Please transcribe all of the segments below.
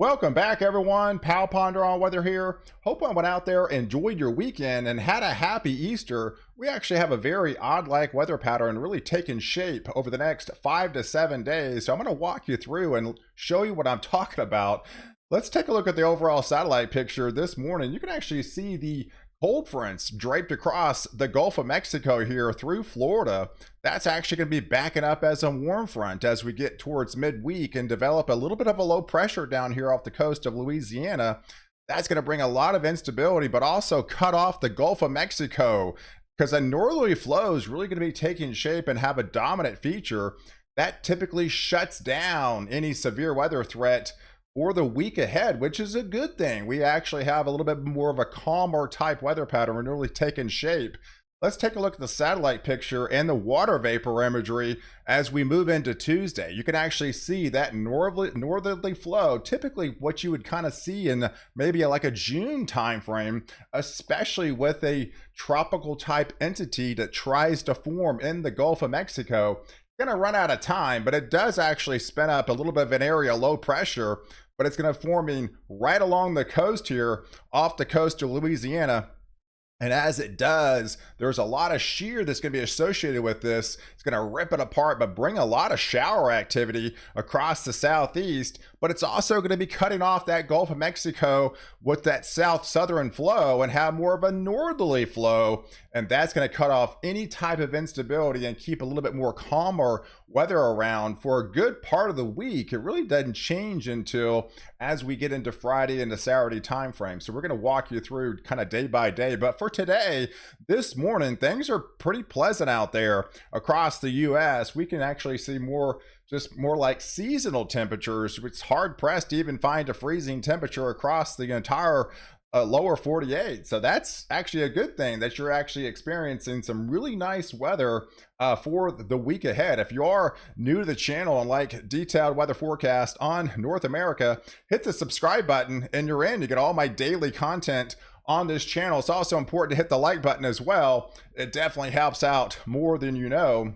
Welcome back, everyone. POW Ponder on Weather here. Hope I went out there, enjoyed your weekend, and had a happy Easter. We actually have a very odd-like weather pattern really taking shape over the next 5 to 7 days. So I'm going to walk you through and show you what I'm talking about. Let's take a look at the overall satellite picture this morning. You can actually see the cold fronts draped across the Gulf of Mexico here through Florida. That's actually going to be backing up as a warm front as we get towards midweek and develop a little bit of a low pressure down here off the coast of Louisiana. That's going to bring a lot of instability, but also cut off the Gulf of Mexico because a northerly flow is really going to be taking shape and have a dominant feature that typically shuts down any severe weather threat for the week ahead, which is a good thing. We actually have a little bit more of a calmer type weather pattern really taking shape. Let's take a look at the satellite picture and the water vapor imagery as we move into Tuesday. You can actually see that northerly flow, typically what you would kind of see in maybe like a June timeframe, especially with a tropical type entity that tries to form in the Gulf of Mexico. Going to run out of time, but it does actually spin up a little bit of an area low pressure, but it's going to forming right along the coast here off the coast of Louisiana. And as it does, there's a lot of shear that's going to be associated with this. It's going to rip it apart, but bring a lot of shower activity across the southeast. But it's also going to be cutting off that Gulf of Mexico with that southern flow and have more of a northerly flow. And that's going to cut off any type of instability and keep a little bit more calmer weather around for a good part of the week. It really doesn't change until as we get into Friday and the Saturday time frame. So we're going to walk you through kind of day by day. But for today, this morning, things are pretty pleasant out there across the US. We can actually see more like seasonal temperatures. It's hard pressed to even find a freezing temperature across the entire lower 48. So that's actually a good thing that you're actually experiencing some really nice weather for the week ahead. If you are new to the channel and like detailed weather forecast on North America, hit the subscribe button and you're in. You get all my daily content on this channel. It's also important to hit the like button as well. It definitely helps out more than you know.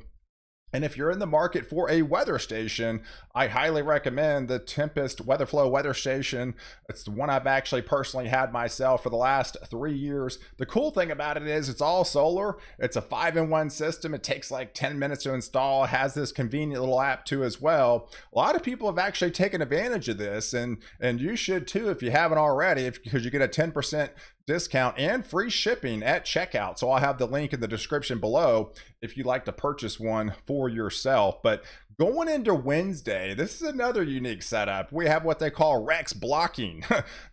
And if you're in the market for a weather station, I highly recommend the Tempest Weatherflow weather station. It's the one I've actually personally had myself for the last 3 years. The cool thing about it is it's all solar. It's a 5-in-1 system. It takes like 10 minutes to install. It has this convenient little app too as well. A lot of people have actually taken advantage of this, and you should too if you haven't already, because you get a 10% discount and free shipping at checkout. So I'll have the link in the description below if you'd like to purchase one for yourself. But going into Wednesday, this is another unique setup. We have what they call Rex blocking.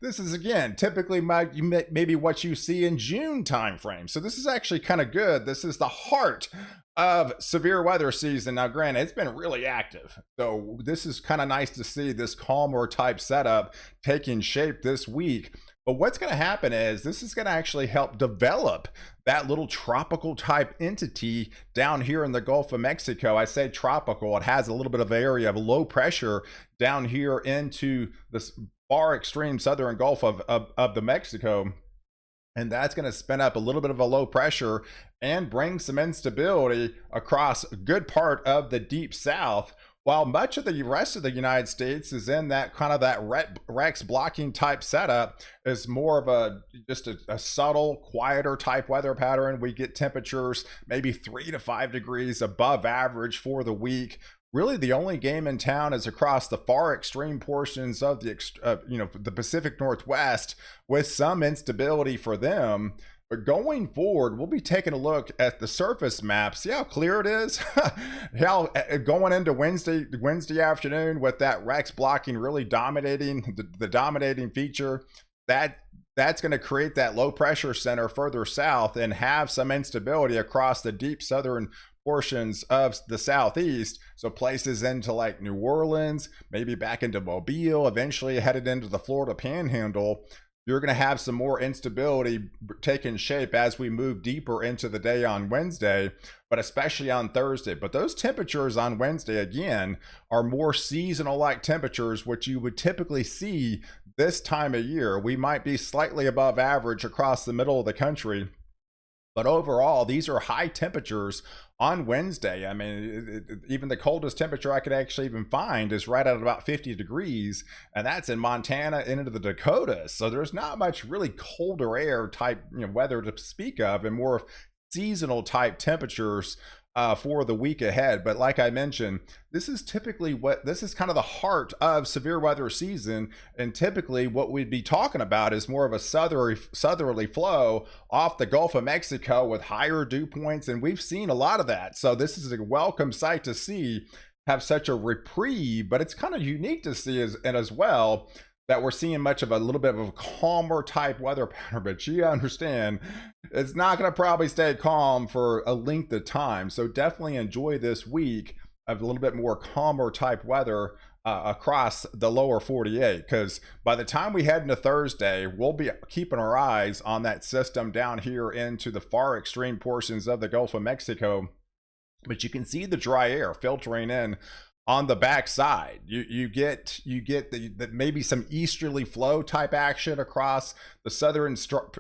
This is again typically maybe what you see in June timeframe. So this is actually kind of good. This is the heart of severe weather season. Now granted, it's been really active, so this is kind of nice to see this calmer type setup taking shape this week. But what's going to happen is this is going to actually help develop that little tropical type entity down here in the Gulf of Mexico. I say tropical, it has a little bit of area of low pressure down here into this far extreme southern Gulf of the Mexico. And that's going to spin up a little bit of a low pressure and bring some instability across a good part of the deep south, while much of the rest of the United States is in that kind of that Rex blocking type setup. Is more of just a subtle, quieter type weather pattern. We get temperatures maybe 3 to 5 degrees above average for the week. Really, the only game in town is across the far extreme portions of the Pacific Northwest, with some instability for them. But going forward, we'll be taking a look at the surface map. See how clear it is? How going into Wednesday afternoon with that Rex blocking really dominating the dominating feature, that's going to create that low pressure center further south and have some instability across the deep southern portions of the southeast. So places into like New Orleans, maybe back into Mobile, eventually headed into the Florida Panhandle. You're going to have some more instability taking shape as we move deeper into the day on Wednesday, but especially on Thursday. But those temperatures on Wednesday, again, are more seasonal like temperatures, which you would typically see this time of year. We might be slightly above average across the middle of the country But overall, these are high temperatures on Wednesday. I mean, even the coldest temperature I could actually even find is right at about 50 degrees, and that's in Montana and into the Dakotas. So there's not much really colder air type, weather to speak of, and more seasonal type temperatures for the week ahead. But like I mentioned, this is kind of the heart of severe weather season, and typically what we'd be talking about is more of a southerly flow off the Gulf of Mexico with higher dew points, and we've seen a lot of that. So this is a welcome sight to see have such a reprieve, but it's kind of unique to see as well that we're seeing much of a little bit of a calmer type weather pattern. But you understand, it's not going to probably stay calm for a length of time. So definitely enjoy this week of a little bit more calmer type weather across the lower 48, because by the time we head into Thursday, we'll be keeping our eyes on that system down here into the far extreme portions of the Gulf of Mexico. But you can see the dry air filtering in on the backside. You get the maybe some easterly flow type action across the southern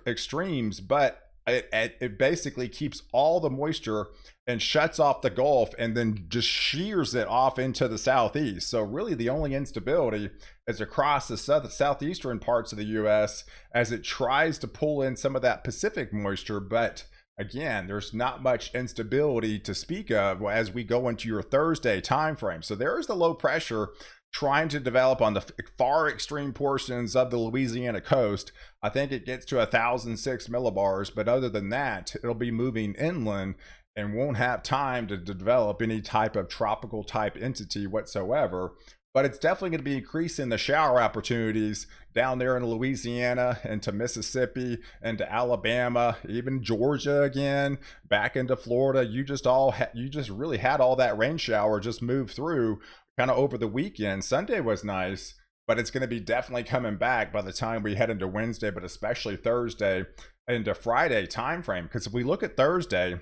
extremes, but it basically keeps all the moisture and shuts off the Gulf and then just shears it off into the southeast. So really the only instability is across the southeastern parts of the US as it tries to pull in some of that Pacific moisture. But again, there's not much instability to speak of as we go into your Thursday time frame. So there's the low pressure trying to develop on the far extreme portions of the Louisiana coast. I think it gets to 1,006 millibars, but other than that, it'll be moving inland and won't have time to develop any type of tropical type entity whatsoever. But it's definitely going to be increasing the shower opportunities down there in Louisiana, into Mississippi, into Alabama, even Georgia again, back into Florida. You just really had all that rain shower just move through kind of over the weekend. Sunday was nice, but it's going to be definitely coming back by the time we head into Wednesday, but especially Thursday into Friday time frame. Because if we look at Thursday,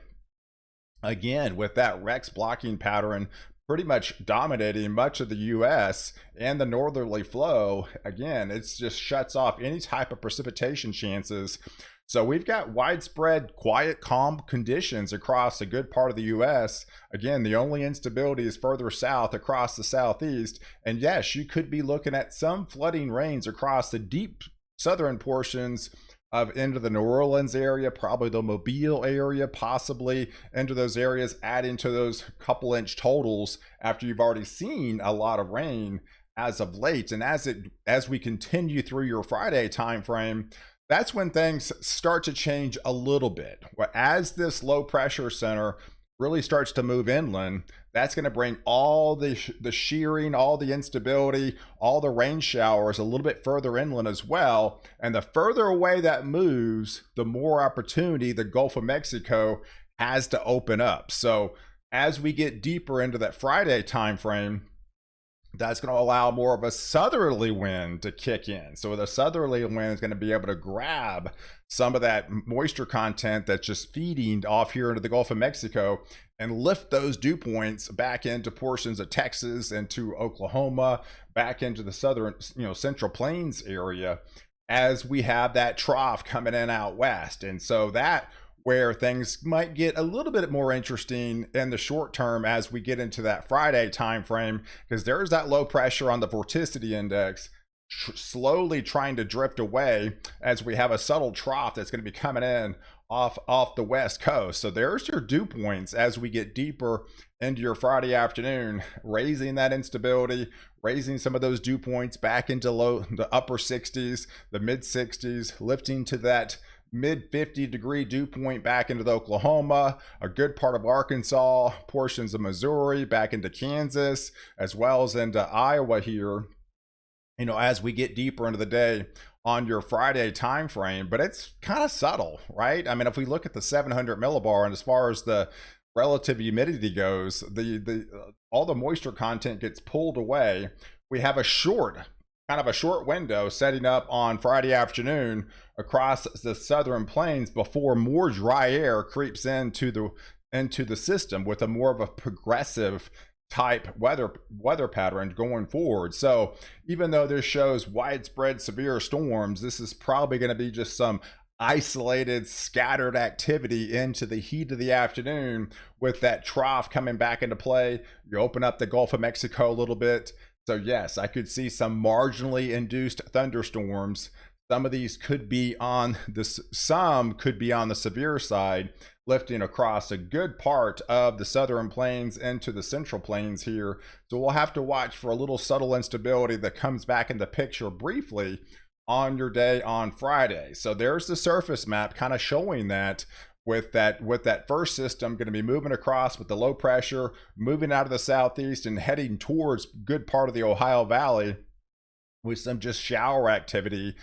again, with that Rex blocking pattern pretty much dominating much of the US and the northerly flow, again, it just shuts off any type of precipitation chances. So we've got widespread quiet, calm conditions across a good part of the US. Again, the only instability is further south across the southeast. And yes, you could be looking at some flooding rains across the deep southern portions of into the New Orleans area, probably the Mobile area, possibly into those areas, adding to those couple inch totals after you've already seen a lot of rain as of late. And as we continue through your Friday time frame, that's when things start to change a little bit. As this low pressure center really starts to move inland, that's going to bring all the shearing, all the instability, all the rain showers a little bit further inland as well. And the further away that moves, the more opportunity the Gulf of Mexico has to open up. So as we get deeper into that Friday time frame, that's going to allow more of a southerly wind to kick in. So the southerly wind is going to be able to grab some of that moisture content that's just feeding off here into the Gulf of Mexico and lift those dew points back into portions of Texas, into Oklahoma, back into the southern, Central Plains area, as we have that trough coming in out west. And so that where things might get a little bit more interesting in the short term as we get into that Friday time frame, because there's that low pressure on the vorticity index slowly trying to drift away as we have a subtle trough that's going to be coming in off the west coast. So there's your dew points as we get deeper into your Friday afternoon, raising that instability, raising some of those dew points back into the upper 60s, the mid 60s, lifting to that mid 50 degree dew point back into the Oklahoma, a good part of Arkansas, portions of Missouri, back into Kansas, as well as into Iowa here, as we get deeper into the day on your Friday time frame. But it's kind of subtle, right? I mean, if we look at the 700 millibar, and as far as the relative humidity goes, the all the moisture content gets pulled away. We have a short window setting up on Friday afternoon across the southern plains before more dry air creeps into the system with a more of a progressive type weather pattern going forward. So even though this shows widespread severe storms, this is probably going to be just some isolated, scattered activity into the heat of the afternoon with that trough coming back into play. You open up the Gulf of Mexico a little bit. So, yes, I could see some marginally induced thunderstorms. Some of these could be on some could be on the severe side, lifting across a good part of the southern plains into the central plains here. So we'll have to watch for a little subtle instability that comes back in the picture briefly on your day on Friday. So there's the surface map kind of showing that with that first system going to be moving across with the low pressure, moving out of the southeast and heading towards good part of the Ohio Valley with some just shower activity,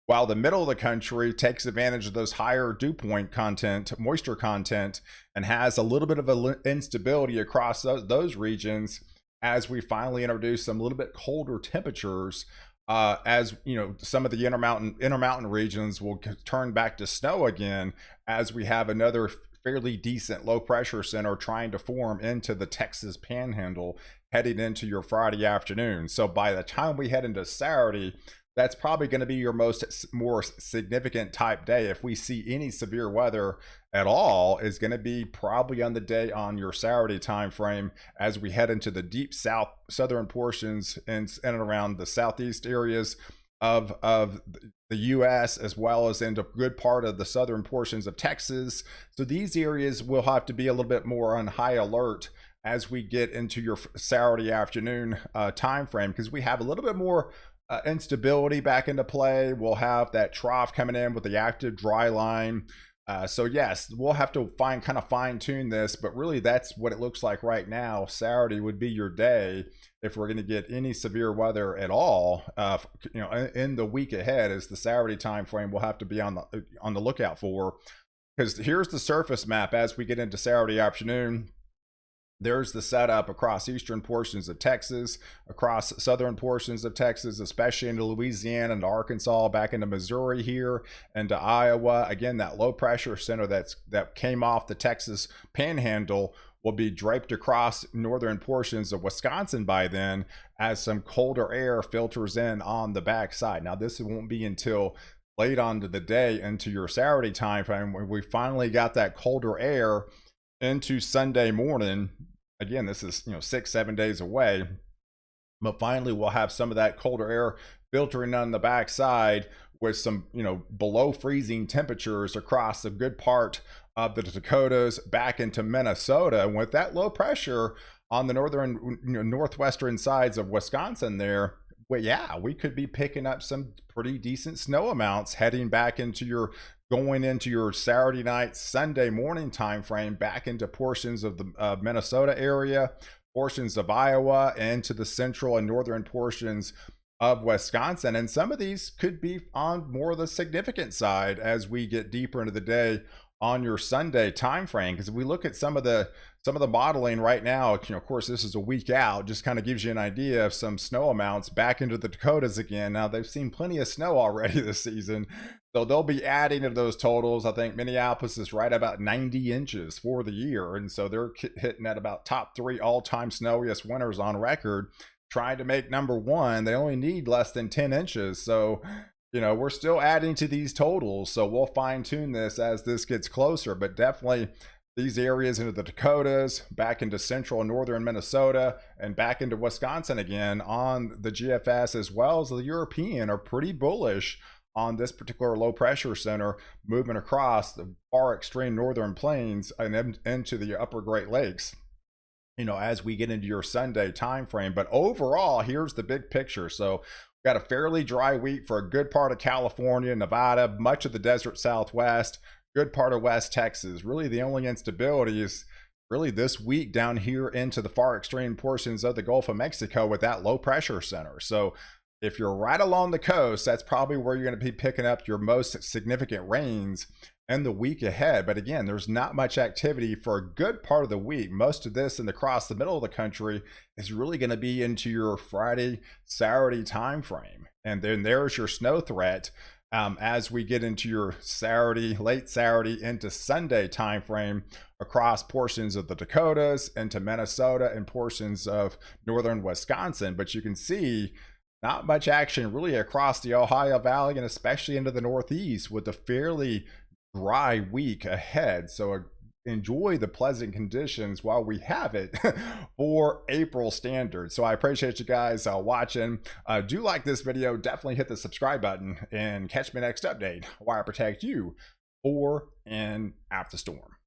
while the middle of the country takes advantage of those higher dew point content, moisture content, and has a little bit of instability across those regions as we finally introduce some little bit colder temperatures. As you know, some of the intermountain regions will turn back to snow again as we have another fairly decent low pressure center trying to form into the Texas panhandle heading into your Friday afternoon. So by the time we head into Saturday, that's probably going to be your more significant type day. If we see any severe weather at all, is going to be probably on the day on your Saturday time frame as we head into the deep southern portions and around the southeast areas of the U.S. as well as into a good part of the southern portions of Texas. So these areas will have to be a little bit more on high alert as we get into your Saturday afternoon time frame, because we have a little bit more instability back into play. We'll have that trough coming in with the active dry line. So yes, we'll have to kind of fine tune this, but really that's what it looks like right now. Saturday would be your day if we're going to get any severe weather at all. In the week ahead is the Saturday time frame. We'll have to be on the lookout for, because here's the surface map as we get into Saturday afternoon. There's the setup across eastern portions of Texas, across southern portions of Texas, especially into Louisiana and Arkansas, back into Missouri here, and to Iowa. Again, that low pressure center that came off the Texas panhandle will be draped across northern portions of Wisconsin by then as some colder air filters in on the backside. Now, this won't be until late onto the day into your Saturday time frame when we finally got that colder air into Sunday morning. Again, this is 6-7 days away, but finally we'll have some of that colder air filtering on the backside with some below freezing temperatures across a good part of the Dakotas back into Minnesota. And with that low pressure on the northern northwestern sides of Wisconsin there, well, yeah, we could be picking up some pretty decent snow amounts heading back into going into your Saturday night, Sunday morning time frame, back into portions of the Minnesota area, portions of Iowa, and to the central and northern portions of Wisconsin. And some of these could be on more of the significant side as we get deeper into the day on your Sunday time frame. Because if we look at some of the modeling right now, of course this is a week out, just kind of gives you an idea of some snow amounts back into the Dakotas again. Now they've seen plenty of snow already this season, so they'll be adding to those totals. I think Minneapolis is right about 90 inches for the year, and so they're hitting at about top 3 all-time snowiest winters on record, trying to make number 1. They only need less than 10 inches, so we're still adding to these totals. So we'll fine tune this as this gets closer, but definitely these areas into the Dakotas, back into central and northern Minnesota, and back into Wisconsin again on the GFS as well as the European are pretty bullish on this particular low pressure center moving across the far extreme northern plains and into the upper Great Lakes, as we get into your Sunday time frame. But overall, here's the big picture. So got a fairly dry week for a good part of California, Nevada, much of the desert Southwest, good part of West Texas. Really the only instability is really this week down here into the far extreme portions of the Gulf of Mexico with that low pressure center. So if you're right along the coast, that's probably where you're going to be picking up your most significant rains in the week ahead. But again, there's not much activity for a good part of the week. Most of this and across the middle of the country is really going to be into your Friday, Saturday time frame. And then there's your snow threat as we get into your Saturday, late Saturday into Sunday time frame across portions of the Dakotas, into Minnesota, and portions of northern Wisconsin. But you can see Not much action really across the Ohio Valley and especially into the Northeast with a fairly dry week ahead. So enjoy the pleasant conditions while we have it for April standards. So I appreciate you guys watching. Do like this video, definitely hit the subscribe button and catch me next update while I protect you for and after storm.